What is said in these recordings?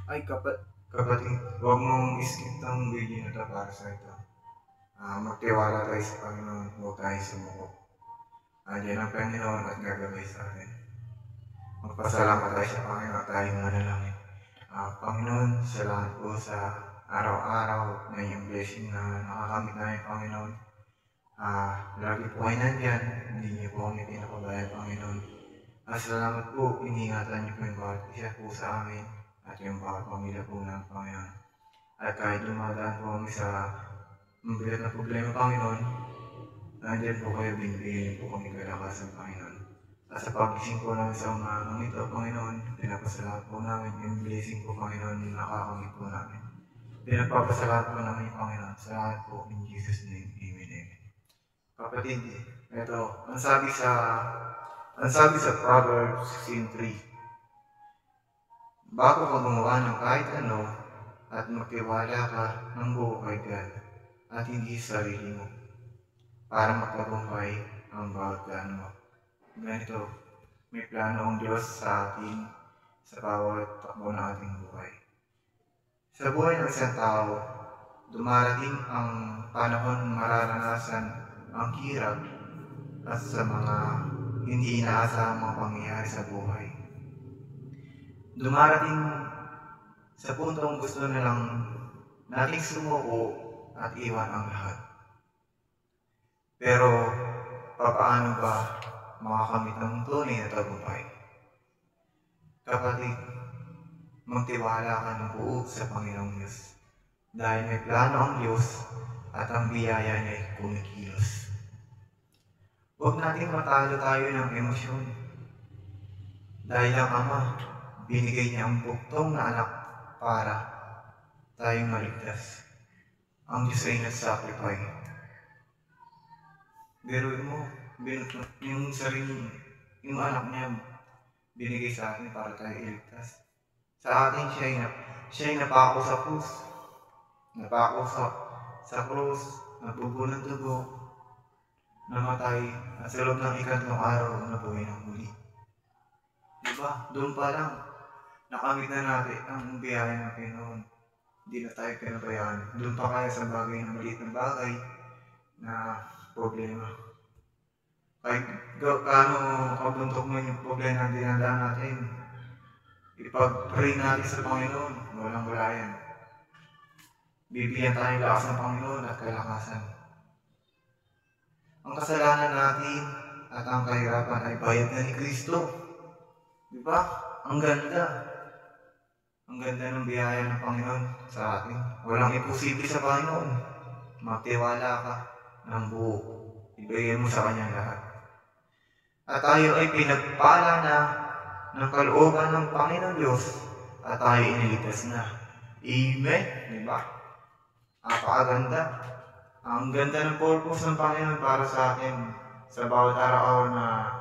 Ay kapatid, huwag mong iskip tong video na to para sa ito. Magtiwala tayo sa Panginoon, huwag tayo sumuko. Andiyan ang Panginoon at gagabay sa atin. Magpasalamat tayo sa Panginoon at tayo manalangin. Panginoon, salamat po sa araw-araw na iyong blessing na nakakamit namin, Panginoon. Lagi po kayo nandyan, hindi niyo po kami pinapabayaan, Panginoon. Salamat po, iningatan niyo po yung bawat isa po sa amin at yung bawat pamilya po ng Panginoon. At kahit dumadaan po kami sa mabigat na problema, Panginoon, nandiyan po kayo, binibigyan po kami kalakasan, Panginoon. At sa pagising po namin sa umagang ito, Panginoon, pinapasalamat po namin yung blessing po, Panginoon, yung nakakamit po namin. Pinapapasalamat po namin yung Panginoon. Salamat po in Jesus' name. Amen. Amen. Kapatid, ito, ang sabi sa Proverbs 16:3, bago ka gumawa ng kahit ano at magtiwala ka ng buo kay God at hindi sa sarili mo para magtagumpay ang bawat plano mo. Ganito, may plano ang Diyos sa atin sa bawat takbo ng ating buhay. Sa buhay ng isang tao, dumarating ang panahon mararanasan ang hirap at sa mga hindi inaasahang mga pangyayari sa buhay. Dumarating sa puntong gusto na lang nating sumuko at iwan ang lahat. Pero, papaano ba makakamit ng tunay na tagumpay? Kapatid, magtiwala ka ng buo sa Panginoong Diyos. Dahil may plano ang Diyos at ang biyaya niya ay kumikilos. Huwag natin matalo tayo ng emosyon. Dahil ang Ama, binigay niya ang buktong na anak para tayong maligtas. Ang Diyos ay nag-sacrifice. Biruin mo, yung sarili, yung anak niya, binigay sa atin para tayo iligtas. Sa atin, siya ay napako sa krus. Napako sa krus, nabubo ng dugo, namatay, at sa loob ng ikatlong araw, nabuhay ng muli. Diba? Doon pa lang, nakamit na natin ang biyaya ng Panginoon. Hindi na tayo pinabayaan. Doon pa kaya sa bagay na maliit na bagay na problema. Kahit gaano kabuntok mo yung problema na dinadaan natin, ipag-pray natin sa Panginoon, walang-wala yan. Bibigyan tayo lakas ng Panginoon at kalakasan. Ang kasalanan natin at ang kahirapan ay bayad na ni Kristo. Diba? Ang ganda. Ang ganda ng biyaya ng Panginoon sa atin. Walang imposible sa Panginoon. Magtiwala ka ng buo. Ibigay mo sa Kanya lahat. At tayo ay pinagpala na ng kalooban ng Panginoon Diyos at tayo iniligtas na. Amen? Diba? Napakaganda. Ang ganda ng purpose ng Panginoon para sa akin sa bawat araw na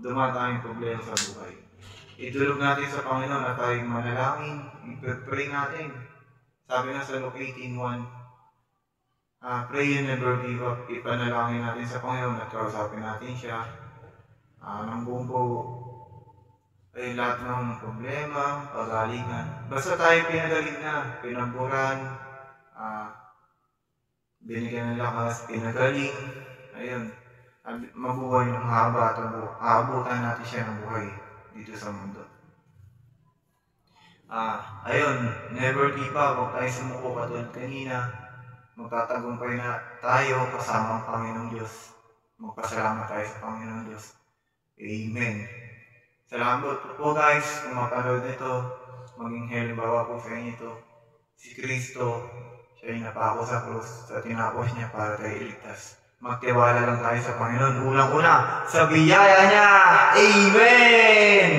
dumatayong problema sa buhay. Idulog natin sa Panginoon at tayo manalangin. I-pray natin. Sabi nga sa Luke 18:1, pray and never give up. Ipanalangin natin sa Panginoon at kausapin natin siya. Ng buong buo ay lahat ng problema, pagalingan. Basta tayo pinagaling na, pinagburan, binigyan ng lakas, pinagaling, ayun, mabuhay ng haba at aabutan natin siya ng buhay dito sa mundo. Ayun, never give up, huwag tayo sumuko katulad kanina. Magtatagumpay na tayo kasama ang Panginoong Diyos. Magpasalamat tayo sa Panginoong Diyos. Amen. Salamat po guys kung mapanood nito. Maging halimbawa po sa inyo ito. Si Kristo, siya ay napako sa krus, sa tinapos niya para tayo iligtas. Magtiwala lang tayo sa Panginoon. Unang-una, sa biyaya niya. Amen!